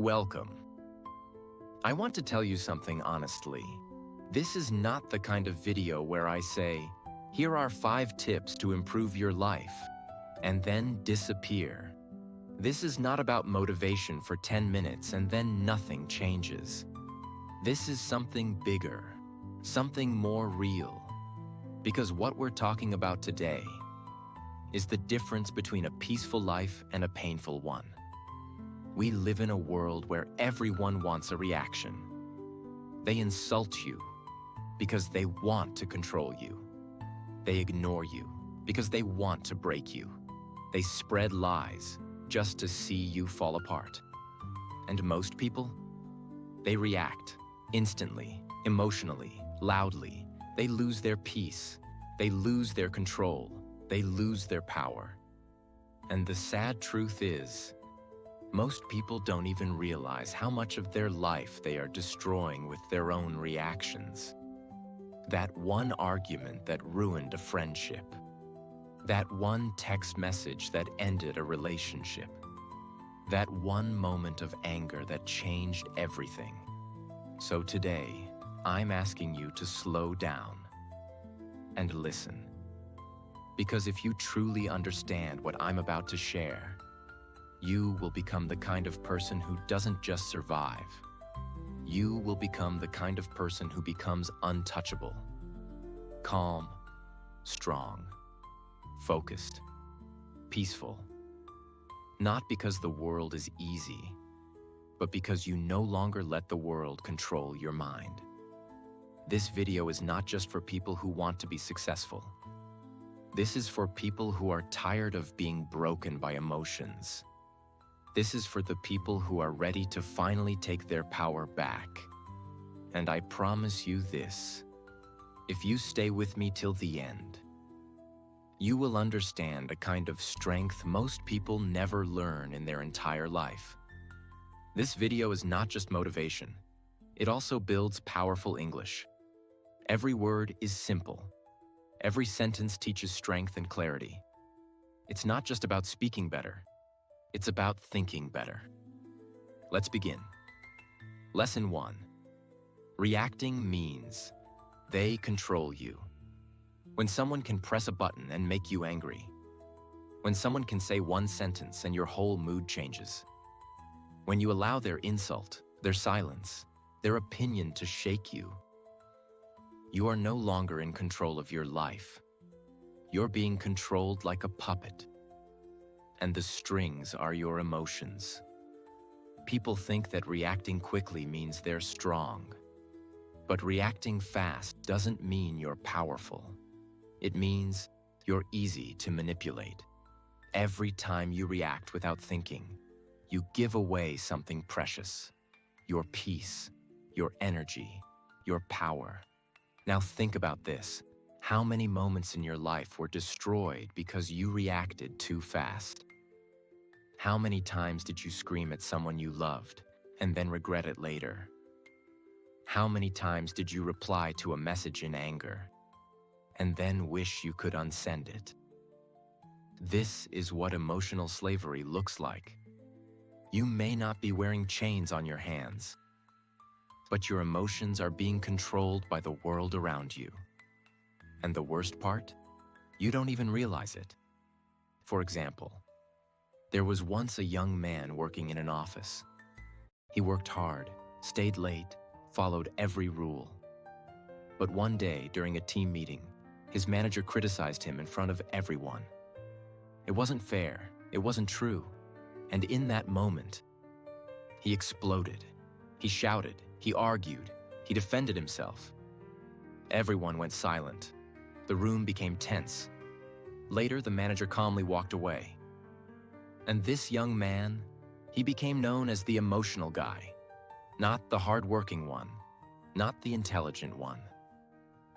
Welcome. I want to tell you something honestly. This is not the kind of video where I say, here are 5 tips to improve your life, and then disappear. This is not about motivation for 10 minutes and then nothing changes. This is something bigger, something more real. Because what we're talking about today is the difference between a peaceful life and a painful one. We live in a world where everyone wants a reaction. They insult you because they want to control you. They ignore you because they want to break you. They spread lies just to see you fall apart. And most people, they react instantly, emotionally, loudly. They lose their peace. They lose their control. They lose their power. And the sad truth is, most people don't even realize how much of their life they are destroying with their own reactions. That one argument that ruined a friendship. That one text message that ended a relationship. That one moment of anger that changed everything. So today, I'm asking you to slow down and listen. Because if you truly understand what I'm about to share, you will become the kind of person who doesn't just survive. You will become the kind of person who becomes untouchable, calm, strong, focused, peaceful. Not because the world is easy, but because you no longer let the world control your mind. This video is not just for people who want to be successful. This is for people who are tired of being broken by emotions. This is for the people who are ready to finally take their power back. And I promise you this, if you stay with me till the end, you will understand a kind of strength most people never learn in their entire life. This video is not just motivation. It also builds powerful English. Every word is simple. Every sentence teaches strength and clarity. It's not just about speaking better. It's about thinking better. Let's begin. Lesson 1. Reacting means they control you. When someone can press a button and make you angry. When someone can say one sentence and your whole mood changes. When you allow their insult, their silence, their opinion to shake you. You are no longer in control of your life. You're being controlled like a puppet. And the strings are your emotions. People think that reacting quickly means they're strong. But reacting fast doesn't mean you're powerful. It means you're easy to manipulate. Every time you react without thinking, you give away something precious. Your peace, your energy, your power. Now think about this. How many moments in your life were destroyed because you reacted too fast? How many times did you scream at someone you loved and then regret it later? How many times did you reply to a message in anger and then wish you could unsend it? This is what emotional slavery looks like. You may not be wearing chains on your hands, but your emotions are being controlled by the world around you. And the worst part? You don't even realize it. For example, there was once a young man working in an office. He worked hard, stayed late, followed every rule. But one day, during a team meeting, his manager criticized him in front of everyone. It wasn't fair, it wasn't true. And in that moment, he exploded. He shouted, he argued, he defended himself. Everyone went silent. The room became tense. Later, the manager calmly walked away. And this young man, he became known as the emotional guy. Not the hardworking one, not the intelligent one.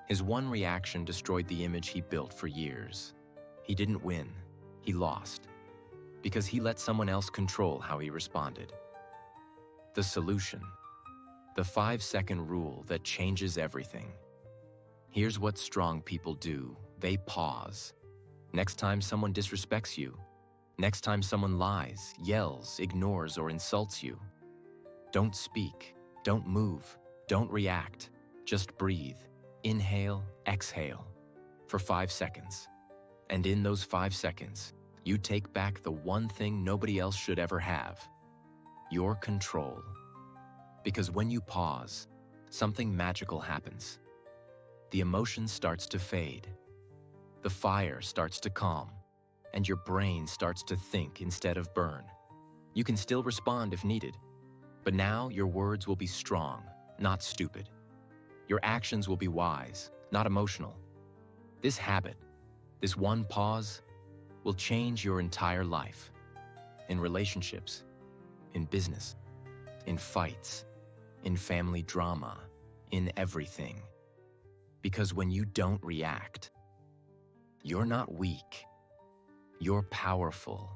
His one reaction destroyed the image he built for years. He didn't win, he lost, because he let someone else control how he responded. The solution, the 5-second rule that changes everything. Here's what strong people do. They pause. Next time someone disrespects you, next time someone lies, yells, ignores, or insults you, Don't speak, don't move, don't react. Just breathe. Inhale, exhale for 5 seconds. And in those 5 seconds, you take back the one thing nobody else should ever have: your control. Because when you pause, something magical happens. The emotion starts to fade. The fire starts to calm, and your brain starts to think instead of burn. You can still respond if needed, but now your words will be strong, not stupid. Your actions will be wise, not emotional. This habit, this one pause, will change your entire life. In relationships, in business, in fights, in family drama, in everything. Because when you don't react, you're not weak. You're powerful.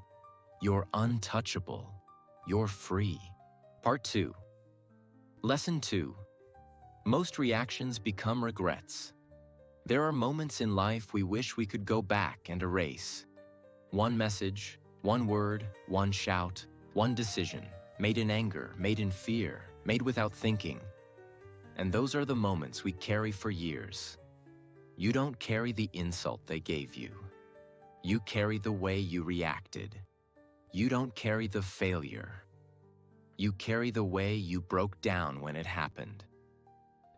You're untouchable. You're free. Part 2. Lesson 2. Most reactions become regrets. There are moments in life we wish we could go back and erase. One message, one word, one shout, one decision, made in anger, made in fear, made without thinking. And those are the moments we carry for years. You don't carry the insult they gave you. You carry the way you reacted. You don't carry the failure. You carry the way you broke down when it happened.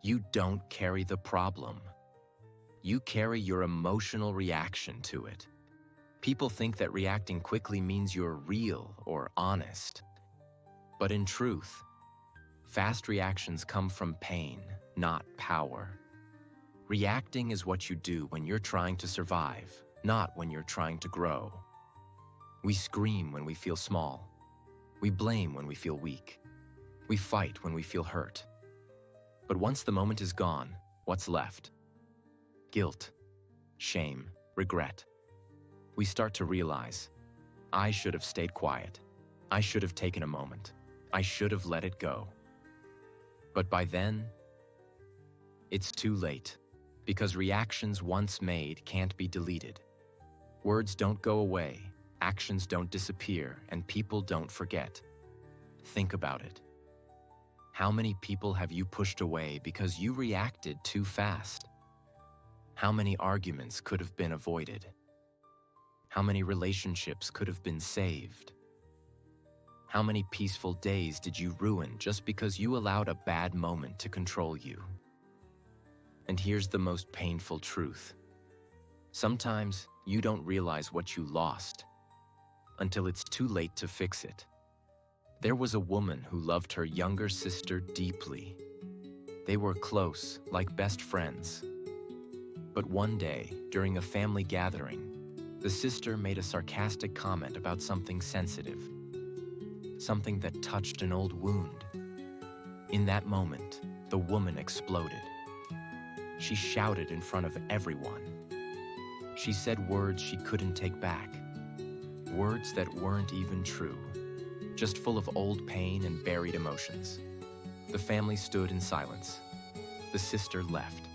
You don't carry the problem. You carry your emotional reaction to it. People think that reacting quickly means you're real or honest. But in truth, fast reactions come from pain, not power. Reacting is what you do when you're trying to survive, not when you're trying to grow. We scream when we feel small. We blame when we feel weak. We fight when we feel hurt. But once the moment is gone, what's left? Guilt, shame, regret. We start to realize, I should have stayed quiet. I should have taken a moment. I should have let it go. But by then, it's too late, because reactions once made can't be deleted. Words don't go away, actions don't disappear, and people don't forget. Think about it. How many people have you pushed away because you reacted too fast? How many arguments could have been avoided? How many relationships could have been saved? How many peaceful days did you ruin just because you allowed a bad moment to control you? And here's the most painful truth. Sometimes you don't realize what you lost until it's too late to fix it. There was a woman who loved her younger sister deeply. They were close, like best friends. But one day, during a family gathering, the sister made a sarcastic comment about something sensitive, something that touched an old wound. In that moment, the woman exploded. She shouted in front of everyone. She said words she couldn't take back, words that weren't even true, just full of old pain and buried emotions. The family stood in silence. The sister left.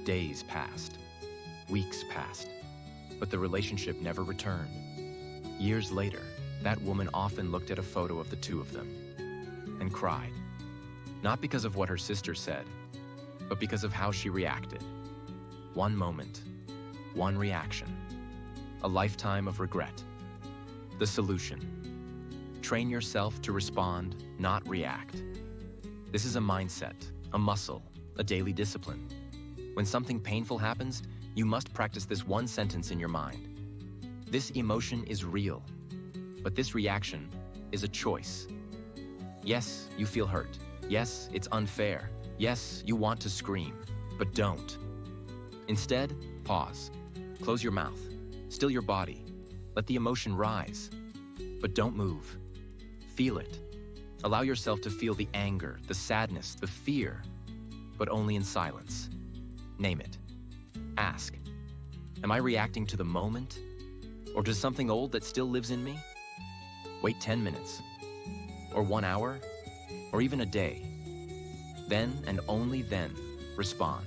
Days passed. Weeks passed. But the relationship never returned. Years later, that woman often looked at a photo of the two of them and cried. Not because of what her sister said, but because of how she reacted. One moment, one reaction, a lifetime of regret. The solution: train yourself to respond, not react. This is a mindset, a muscle, a daily discipline. When something painful happens, you must practice this one sentence in your mind. This emotion is real, but this reaction is a choice. Yes, you feel hurt. Yes, it's unfair. Yes, you want to scream, but don't. Instead, pause. Close your mouth. Still your body. Let the emotion rise. But don't move. Feel it. Allow yourself to feel the anger, the sadness, the fear, but only in silence. Name it. Ask, am I reacting to the moment or to something old that still lives in me? Wait 10 minutes, or 1 hour, or even a day. Then and only then, respond.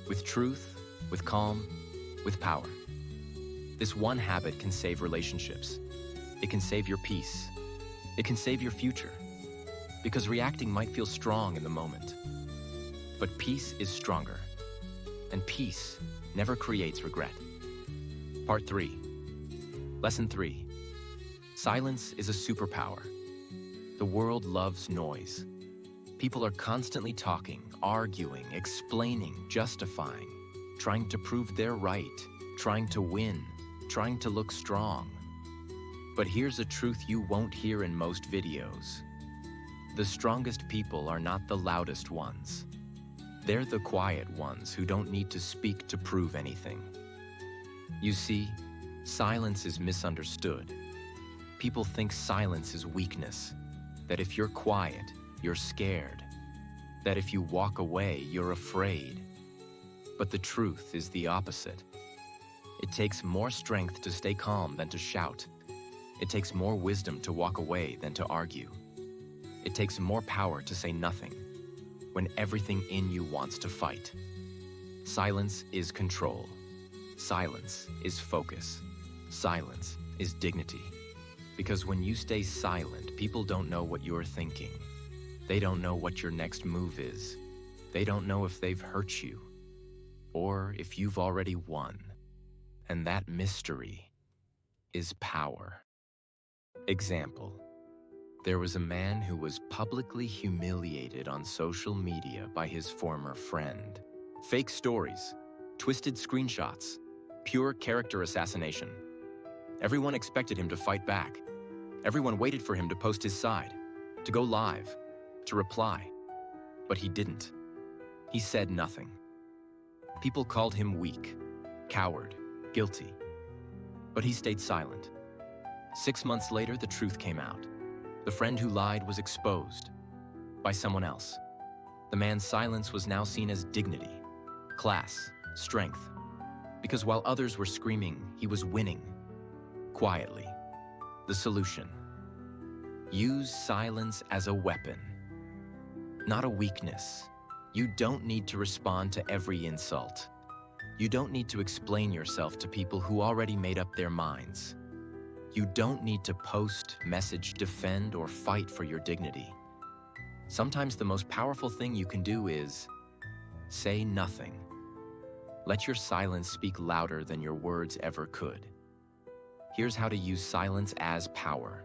With truth, with calm, with power. This one habit can save relationships. It can save your peace. It can save your future. because reacting might feel strong in the moment. But peace is stronger, and peace never creates regret. Part 3. Lesson 3. Silence is a superpower. The world loves noise. People are constantly talking, arguing, explaining, justifying, trying to prove they're right, trying to win, trying to look strong. But here's a truth you won't hear in most videos. The strongest people are not the loudest ones. They're the quiet ones who don't need to speak to prove anything. You see, silence is misunderstood. People think silence is weakness, that if you're quiet, you're scared, that if you walk away, you're afraid. But the truth is the opposite. It takes more strength to stay calm than to shout. It takes more wisdom to walk away than to argue. It takes more power to say nothing when everything in you wants to fight. Silence is control. Silence is focus. Silence is dignity. Because when you stay silent, people don't know what you're thinking. They don't know what your next move is. They don't know if they've hurt you or if you've already won. And that mystery is power. Example. There was a man who was publicly humiliated on social media by his former friend. Fake stories, twisted screenshots, pure character assassination. Everyone expected him to fight back. Everyone waited for him to post his side, to go live, to reply. But he didn't. He said nothing. People called him weak, coward, guilty. But he stayed silent. 6 months later, the truth came out. The friend who lied was exposed by someone else. The man's silence was now seen as dignity, class, strength. Because while others were screaming, he was winning. Quietly. The solution. Use silence as a weapon, not a weakness. You don't need to respond to every insult. You don't need to explain yourself to people who already made up their minds. You don't need to post, message, defend, or fight for your dignity. Sometimes the most powerful thing you can do is say nothing. Let your silence speak louder than your words ever could. Here's how to use silence as power.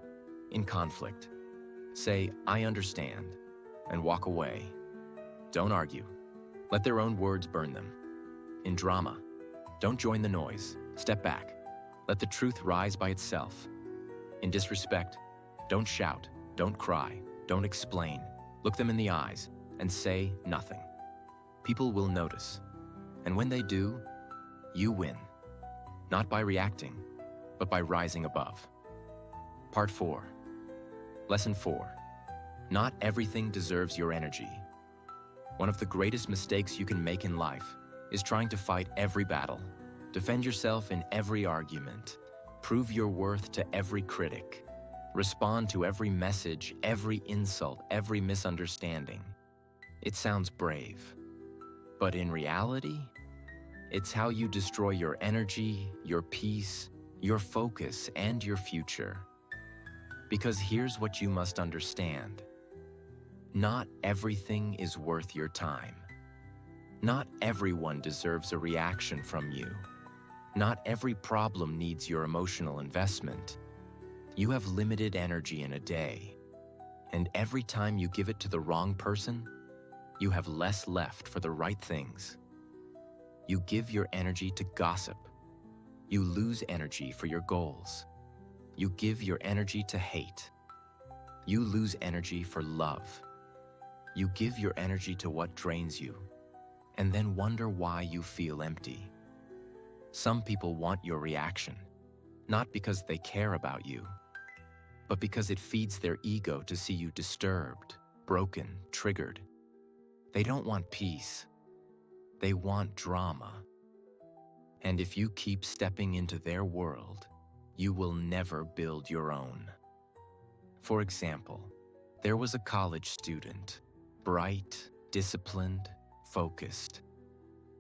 In conflict, say, "I understand," and walk away. Don't argue. Let their own words burn them. In drama, don't join the noise. Step back. Let the truth rise by itself. In disrespect, don't shout, don't cry, don't explain. Look them in the eyes and say nothing. People will notice. And when they do, you win. Not by reacting, but by rising above. Part 4. Lesson 4. Not everything deserves your energy. One of the greatest mistakes you can make in life is trying to fight every battle. Defend yourself in every argument. Prove your worth to every critic. Respond to every message, every insult, every misunderstanding. It sounds brave. But in reality, it's how you destroy your energy, your peace, your focus, and your future. Because here's what you must understand. Not everything is worth your time. Not everyone deserves a reaction from you. Not every problem needs your emotional investment. You have limited energy in a day, and every time you give it to the wrong person, you have less left for the right things. You give your energy to gossip. You lose energy for your goals. You give your energy to hate. You lose energy for love. You give your energy to what drains you, and then wonder why you feel empty. Some people want your reaction, not because they care about you, but because it feeds their ego to see you disturbed, broken, triggered. They don't want peace. They want drama. And if you keep stepping into their world, you will never build your own. For example, there was a college student, bright, disciplined, focused.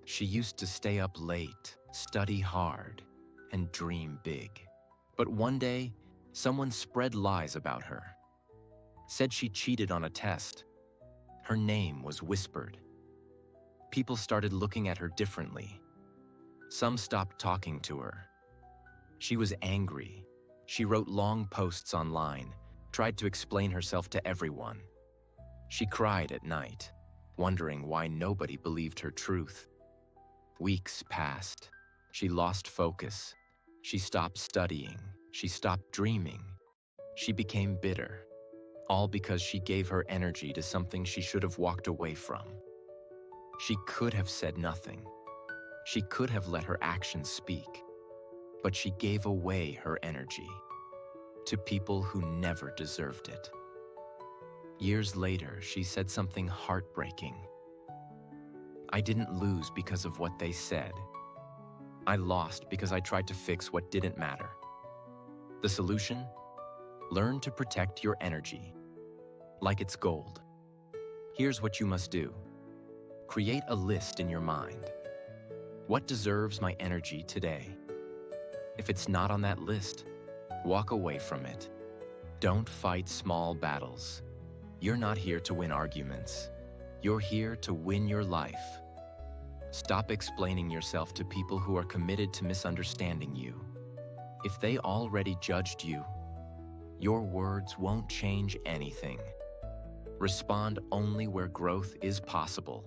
She used to stay up late, study hard, and dream big. But one day, someone spread lies about her. said she cheated on a test. Her name was whispered. People started looking at her differently. Some stopped talking to her. She was angry. She wrote long posts online, tried to explain herself to everyone. She cried at night, wondering why nobody believed her truth. Weeks passed. She lost focus. She stopped studying. She stopped dreaming. She became bitter, all because she gave her energy to something she should have walked away from. She could have said nothing. She could have let her actions speak, but she gave away her energy to people who never deserved it. Years later, she said something heartbreaking. I didn't lose because of what they said. I lost because I tried to fix what didn't matter. The solution? Learn to protect your energy, like it's gold. Here's what you must do. Create a list in your mind. What deserves my energy today? If it's not on that list, walk away from it. Don't fight small battles. You're not here to win arguments. You're here to win your life. Stop explaining yourself to people who are committed to misunderstanding you. If they already judged you, your words won't change anything. Respond only where growth is possible.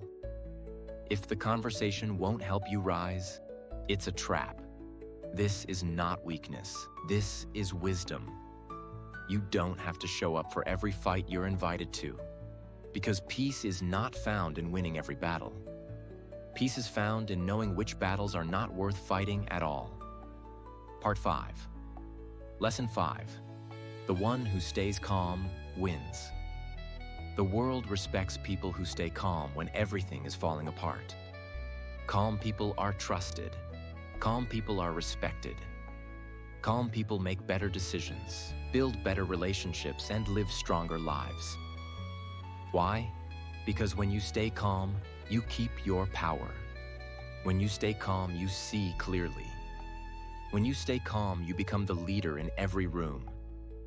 If the conversation won't help you rise, it's a trap. This is not weakness. This is wisdom. You don't have to show up for every fight you're invited to, because peace is not found in winning every battle. Peace is found in knowing which battles are not worth fighting at all. Part 5. Lesson 5. The one who stays calm wins. The world respects people who stay calm when everything is falling apart. Calm people are trusted. Calm people are respected. Calm people make better decisions, build better relationships, and live stronger lives. Why? Because when you stay calm, you keep your power. When you stay calm, you see clearly. When you stay calm, you become the leader in every room,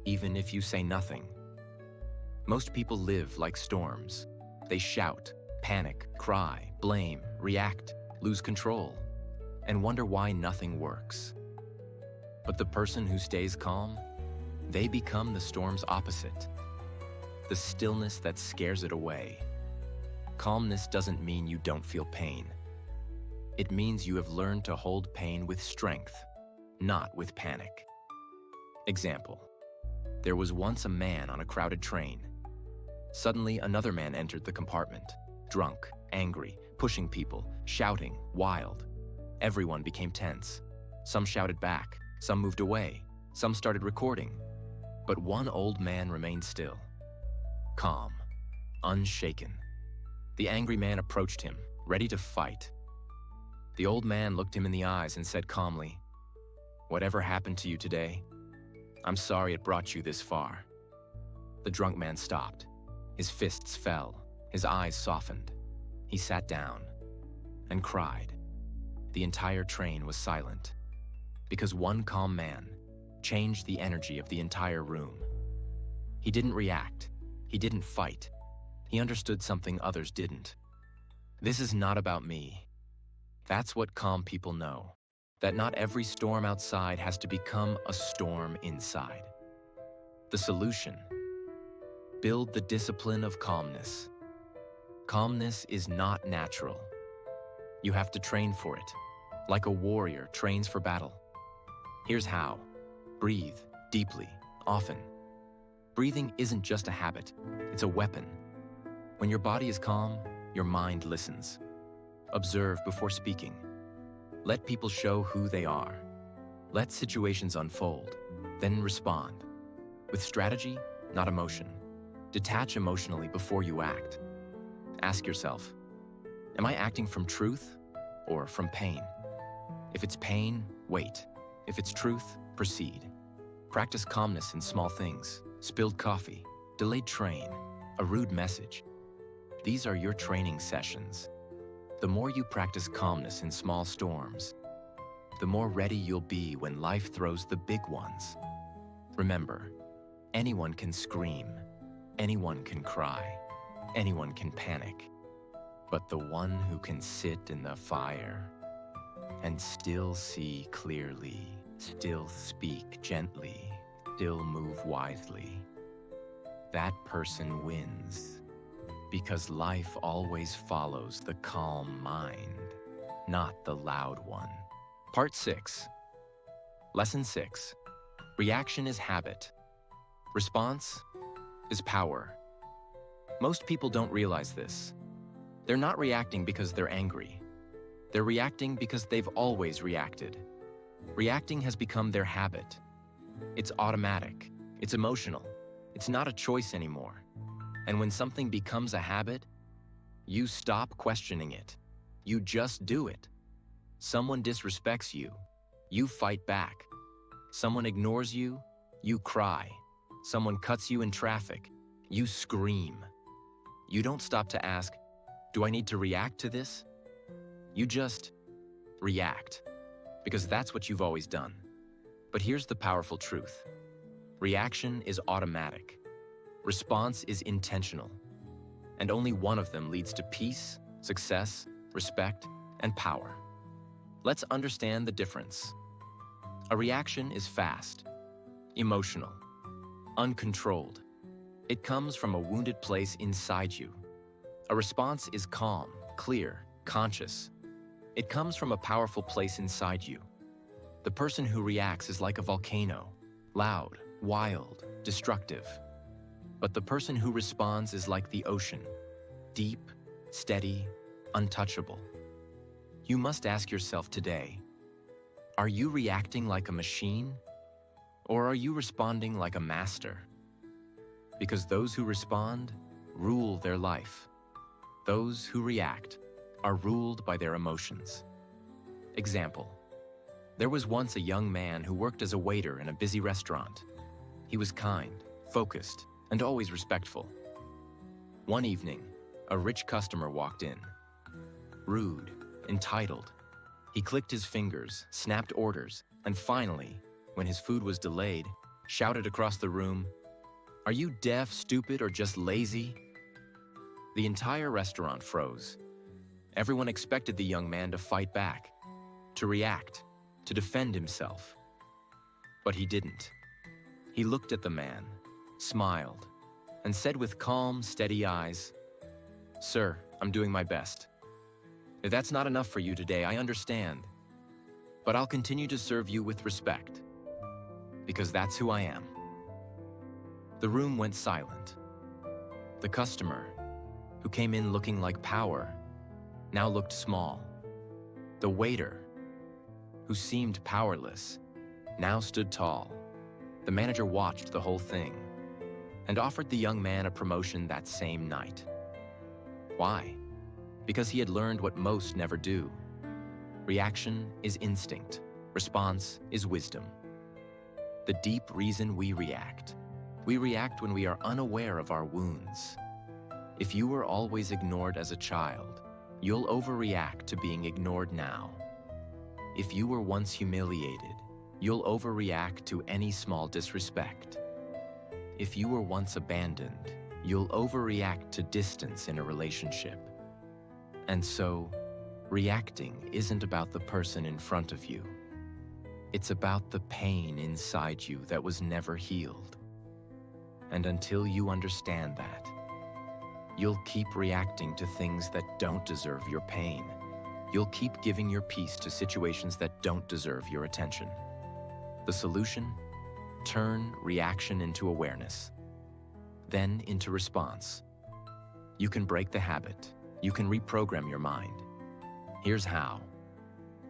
even if you say nothing. Most people live like storms. They shout, panic, cry, blame, react, lose control, and wonder why nothing works. But the person who stays calm, they become the storm's opposite. The stillness that scares it away. Calmness doesn't mean you don't feel pain. It means you have learned to hold pain with strength, not with panic. Example: there was once a man on a crowded train. Suddenly, another man entered the compartment, drunk, angry, pushing people, shouting, wild. Everyone became tense. Some shouted back, some moved away, some started recording. But one old man remained still, calm, unshaken. The angry man approached him, ready to fight. The old man looked him in the eyes and said calmly, "Whatever happened to you today, I'm sorry it brought you this far." The drunk man stopped. His fists fell. His eyes softened. He sat down and cried. The entire train was silent, because one calm man changed the energy of the entire room. He didn't react. He didn't fight. He understood something others didn't. This is not about me. That's what calm people know, that not every storm outside has to become a storm inside. The solution: build the discipline of calmness. Calmness is not natural. You have to train for it, like a warrior trains for battle. Here's how. Breathe deeply, often. Breathing isn't just a habit, it's a weapon. When your body is calm, your mind listens. Observe before speaking. Let people show who they are. Let situations unfold, then respond. With strategy, not emotion. Detach emotionally before you act. Ask yourself, am I acting from truth or from pain? If it's pain, wait. If it's truth, proceed. Practice calmness in small things. Spilled coffee, delayed train, a rude message. These are your training sessions. The more you practice calmness in small storms, the more ready you'll be when life throws the big ones. Remember, anyone can scream, Anyone can cry, anyone can panic, but the one who can sit in the fire and still see clearly, still speak gently, still move wisely, that person wins. Because life always follows the calm mind, not the loud one. Part 6. Lesson 6. Reaction is habit. Response is power. Most people don't realize this. They're not reacting because they're angry. They're reacting because they've always reacted. Reacting has become their habit. It's automatic. It's emotional. It's not a choice anymore. And when something becomes a habit, you stop questioning it. You just do it. Someone disrespects you, you fight back. Someone ignores you, you cry. Someone cuts you in traffic, you scream. You don't stop to ask, do I need to react to this? You just react, because that's what you've always done. But here's the powerful truth. Reaction is automatic. Response is intentional. And only one of them leads to peace, success, respect, and power. Let's understand the difference. A reaction is fast, emotional, uncontrolled. It comes from a wounded place inside you. A response is calm, clear, conscious. It comes from a powerful place inside you. The person who reacts is like a volcano, loud, wild, destructive. But the person who responds is like the ocean, deep, steady, untouchable. You must ask yourself today, are you reacting like a machine, or are you responding like a master? Because those who respond rule their life. Those who react are ruled by their emotions. Example: there was once a young man who worked as a waiter in a busy restaurant. He was kind, focused, and always respectful. One evening, a rich customer walked in. Rude, entitled. He clicked his fingers, snapped orders, and finally, when his food was delayed, shouted across the room, "Are you deaf, stupid, or just lazy?" The entire restaurant froze. Everyone expected the young man to fight back, to react, to defend himself. But he didn't. He looked at the man, smiled, and said with calm, steady eyes, "Sir, I'm doing my best. If that's not enough for you today, I understand. But I'll continue to serve you with respect, because that's who I am." The room went silent. The customer, who came in looking like power, now looked small. The waiter, who seemed powerless, now stood tall. The manager watched the whole thing and offered the young man a promotion that same night. Why? Because he had learned what most never do. Reaction is instinct. Response is wisdom. The deep reason we react when we are unaware of our wounds. If you were always ignored as a child, you'll overreact to being ignored now. If you were once humiliated, you'll overreact to any small disrespect. If you were once abandoned, you'll overreact to distance in a relationship. And so, reacting isn't about the person in front of you. It's about the pain inside you that was never healed. And until you understand that, you'll keep reacting to things that don't deserve your pain. You'll keep giving your peace to situations that don't deserve your attention. The solution? Turn reaction into awareness, then into response. You can break the habit. You can reprogram your mind. Here's how.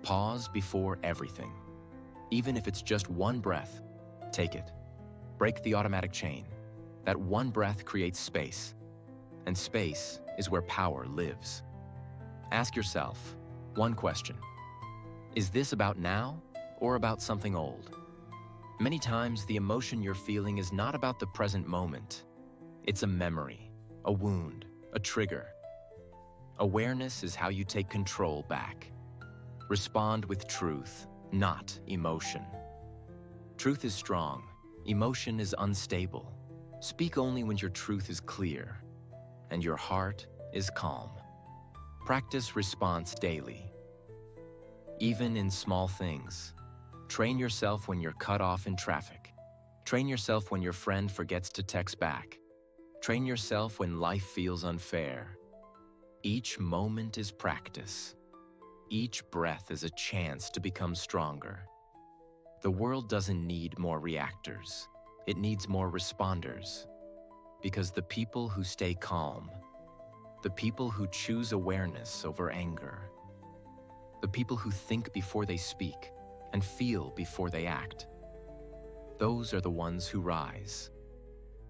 Pause before everything. Even if it's just one breath, take it. Break the automatic chain. That one breath creates space, and space is where power lives. Ask yourself one question. Is this about now or about something old? Many times, the emotion you're feeling is not about the present moment. It's a memory, a wound, a trigger. Awareness is how you take control back. Respond with truth, not emotion. Truth is strong. Emotion is unstable. Speak only when your truth is clear and your heart is calm. Practice response daily. Even in small things. Train yourself when you're cut off in traffic. Train yourself when your friend forgets to text back. Train yourself when life feels unfair. Each moment is practice. Each breath is a chance to become stronger. The world doesn't need more reactors. It needs more responders. Because the people who stay calm, the people who choose awareness over anger, the people who think before they speak and feel before they act, those are the ones who rise.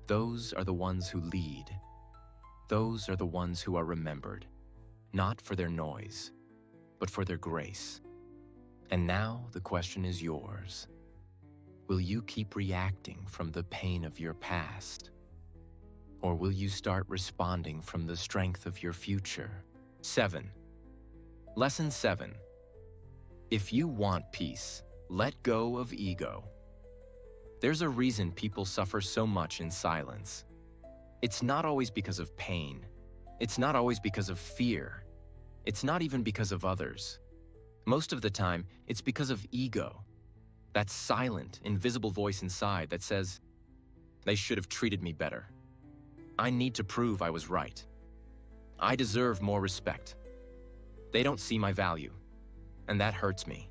Those are the ones who lead. Those are the ones who are remembered, not for their noise, but for their grace. And now the question is yours. Will you keep reacting from the pain of your past? Or will you start responding from the strength of your future? 7. Lesson 7. If you want peace, let go of ego. There's a reason people suffer so much in silence. It's not always because of pain. It's not always because of fear. It's not even because of others. Most of the time, it's because of ego. That silent, invisible voice inside that says, they should have treated me better. I need to prove I was right. I deserve more respect. They don't see my value, and that hurts me.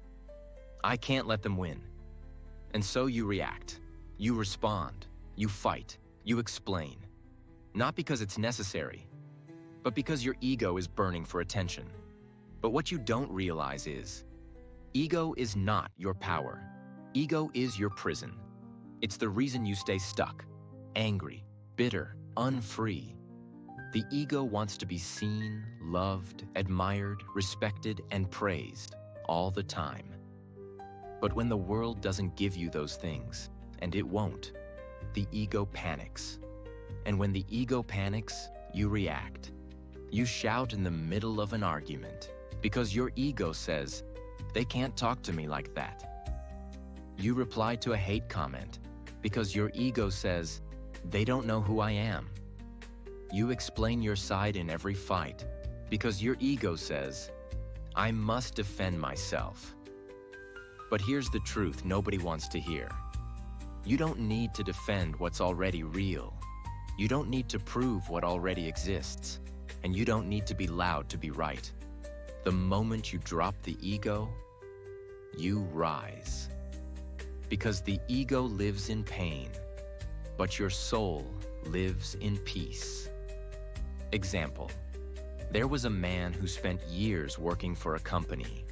I can't let them win. And so you react, you respond, you fight, you explain. Not because it's necessary, but because your ego is burning for attention. But what you don't realize is, ego is not your power. Ego is your prison. It's the reason you stay stuck, angry, bitter, unfree. The ego wants to be seen, loved, admired, respected, and praised all the time. But when the world doesn't give you those things, and it won't, the ego panics. And when the ego panics, you react. You shout in the middle of an argument because your ego says, they can't talk to me like that. You reply to a hate comment because your ego says, they don't know who I am. You explain your side in every fight because your ego says, I must defend myself. But here's the truth nobody wants to hear. You don't need to defend what's already real. You don't need to prove what already exists. And you don't need to be loud to be right. The moment you drop the ego, you rise. Because the ego lives in pain, but your soul lives in peace. Example, there was a man who spent years working for a company.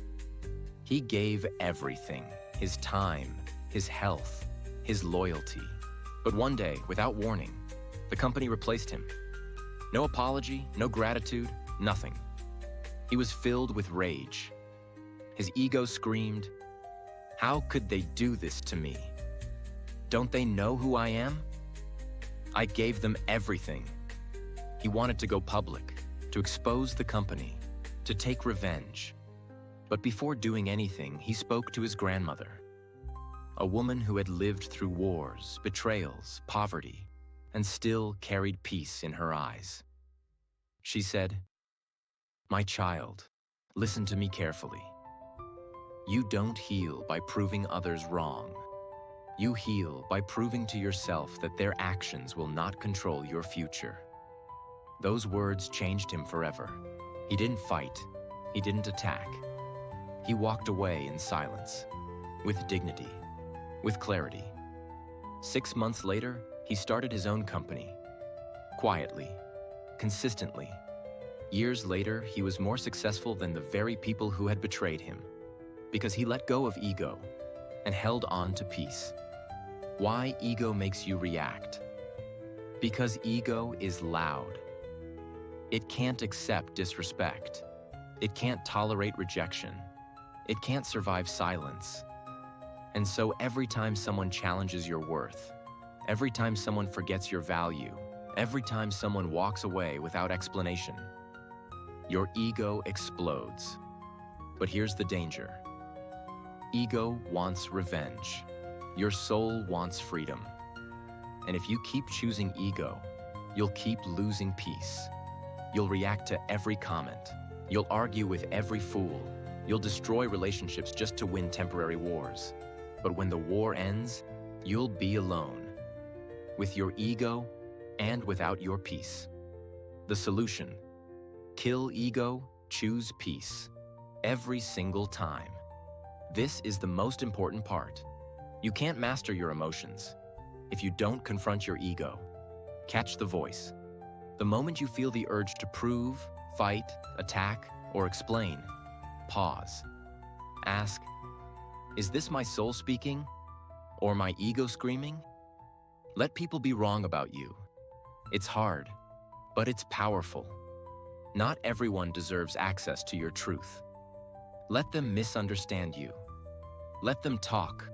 He gave everything, his time, his health, his loyalty. But one day, without warning, the company replaced him. No apology, no gratitude, nothing. He was filled with rage. His ego screamed, how could they do this to me? Don't they know who I am? I gave them everything. He wanted to go public, to expose the company, to take revenge. But before doing anything, he spoke to his grandmother, a woman who had lived through wars, betrayals, poverty, and still carried peace in her eyes. She said, my child, listen to me carefully. You don't heal by proving others wrong. You heal by proving to yourself that their actions will not control your future. Those words changed him forever. He didn't fight. He didn't attack. He walked away in silence, with dignity, with clarity. 6 months later, he started his own company. Quietly, consistently. Years later, he was more successful than the very people who had betrayed him, because he let go of ego and held on to peace. Why ego makes you react? Because ego is loud. It can't accept disrespect. It can't tolerate rejection. It can't survive silence. And so every time someone challenges your worth, every time someone forgets your value, every time someone walks away without explanation, your ego explodes. But here's the danger. Ego wants revenge. Your soul wants freedom. And if you keep choosing ego, you'll keep losing peace. You'll react to every comment. You'll argue with every fool. You'll destroy relationships just to win temporary wars. But when the war ends, you'll be alone, with your ego and without your peace. The solution: kill ego, choose peace. Every single time. This is the most important part. You can't master your emotions if you don't confront your ego. Catch the voice. The moment you feel the urge to prove, fight, attack, or explain, pause. Ask, is this my soul speaking? Or my ego screaming? Let people be wrong about you. It's hard, but it's powerful. Not everyone deserves access to your truth. Let them misunderstand you. Let them talk.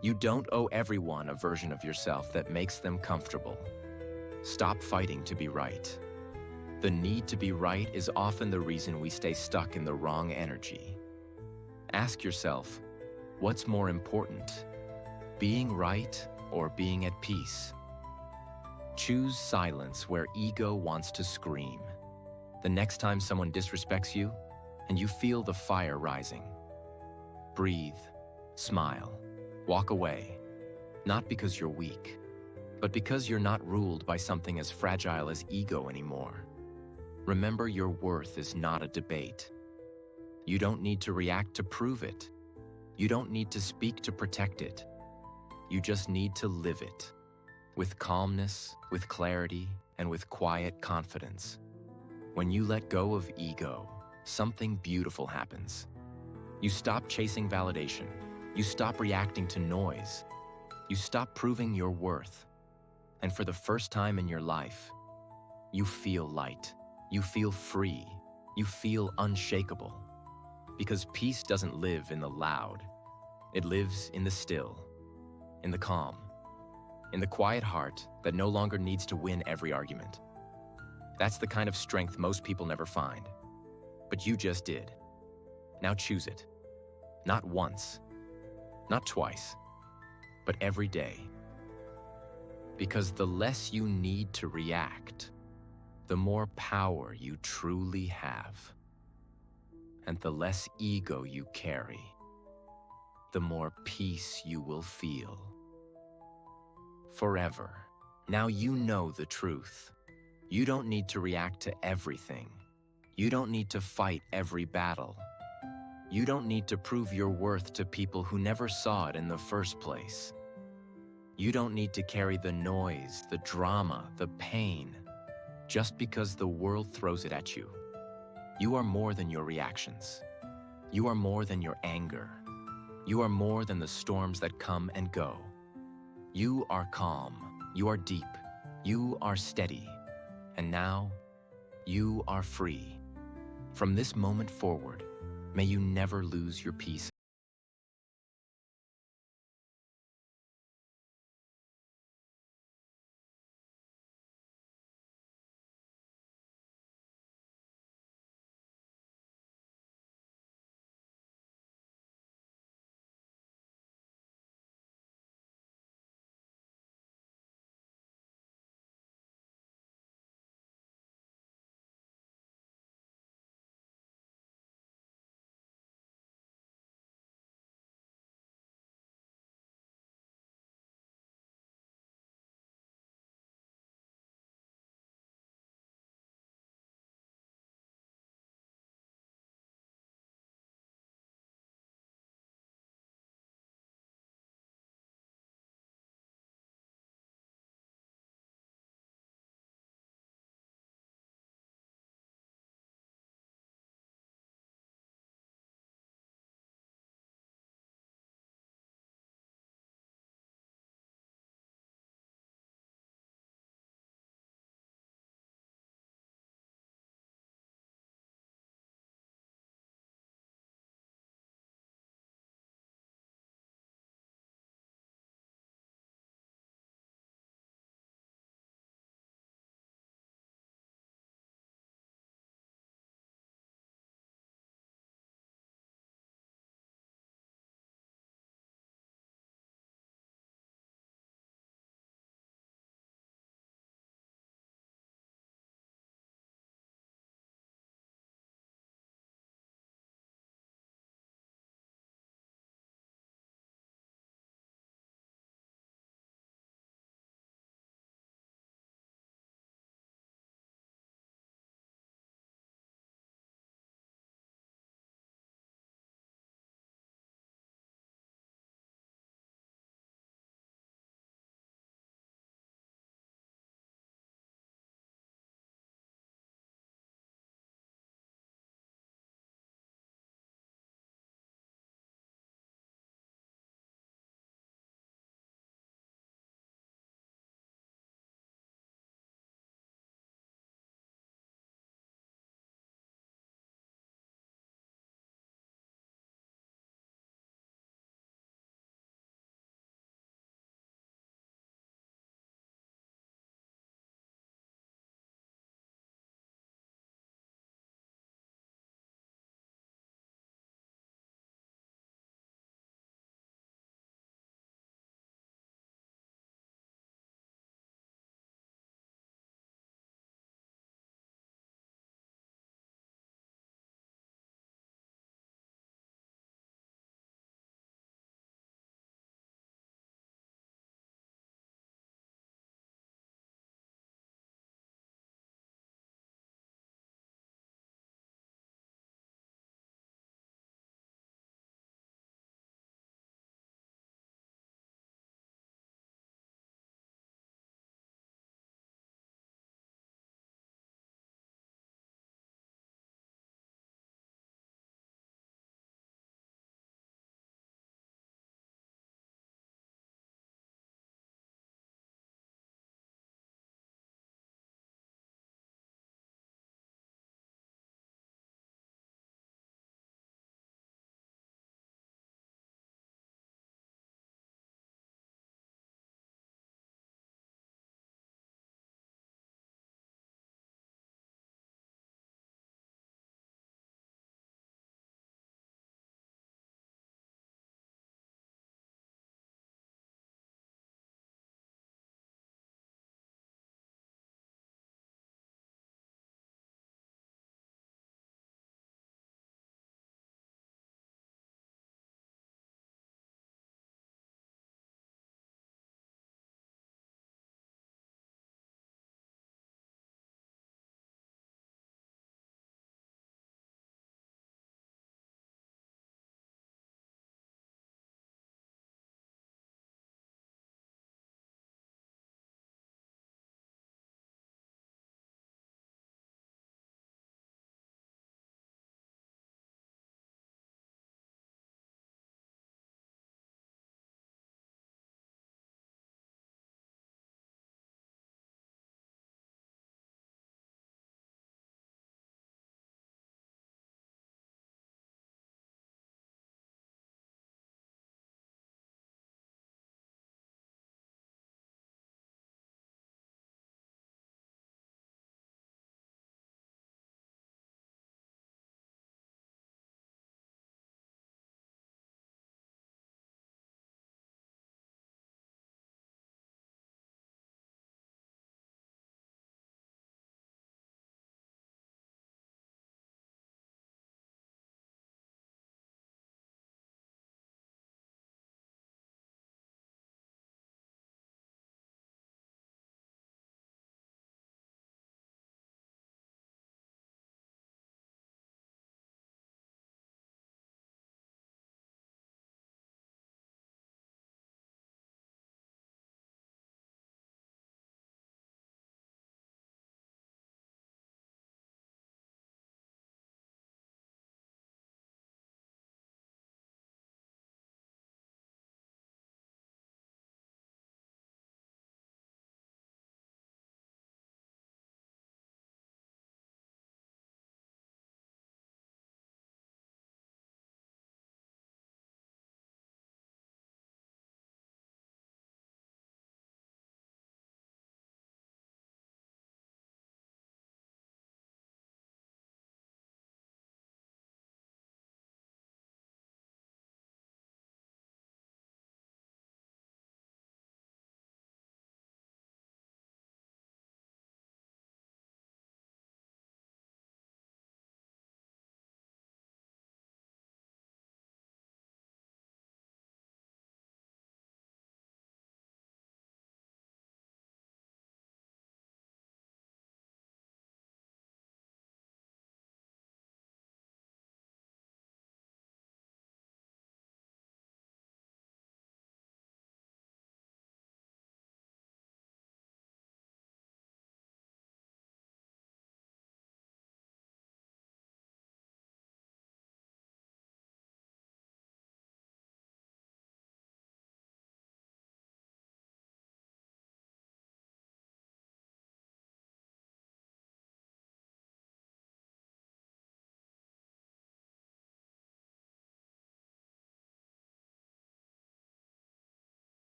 You don't owe everyone a version of yourself that makes them comfortable. Stop fighting to be right. The need to be right is often the reason we stay stuck in the wrong energy. Ask yourself, what's more important? Being right or being at peace? Choose silence where ego wants to scream. The next time someone disrespects you and you feel the fire rising, breathe, smile, walk away. Not because you're weak, but because you're not ruled by something as fragile as ego anymore. Remember, your worth is not a debate. You don't need to react to prove it. You don't need to speak to protect it. You just need to live it. With calmness, with clarity, and with quiet confidence. When you let go of ego, something beautiful happens. You stop chasing validation. You stop reacting to noise. You stop proving your worth. And for the first time in your life, you feel light. You feel free. You feel unshakable. Because peace doesn't live in the loud. It lives in the still, in the calm, in the quiet heart that no longer needs to win every argument. That's the kind of strength most people never find. But you just did. Now choose it. Not once, not twice, but every day. Because the less you need to react, the more power you truly have. And the less ego you carry, the more peace you will feel. Forever. Now you know the truth. You don't need to react to everything. You don't need to fight every battle. You don't need to prove your worth to people who never saw it in the first place. You don't need to carry the noise, the drama, the pain, just because the world throws it at you. You are more than your reactions. You are more than your anger. You are more than the storms that come and go. You are calm. You are deep. You are steady. And now, you are free. From this moment forward, may you never lose your peace.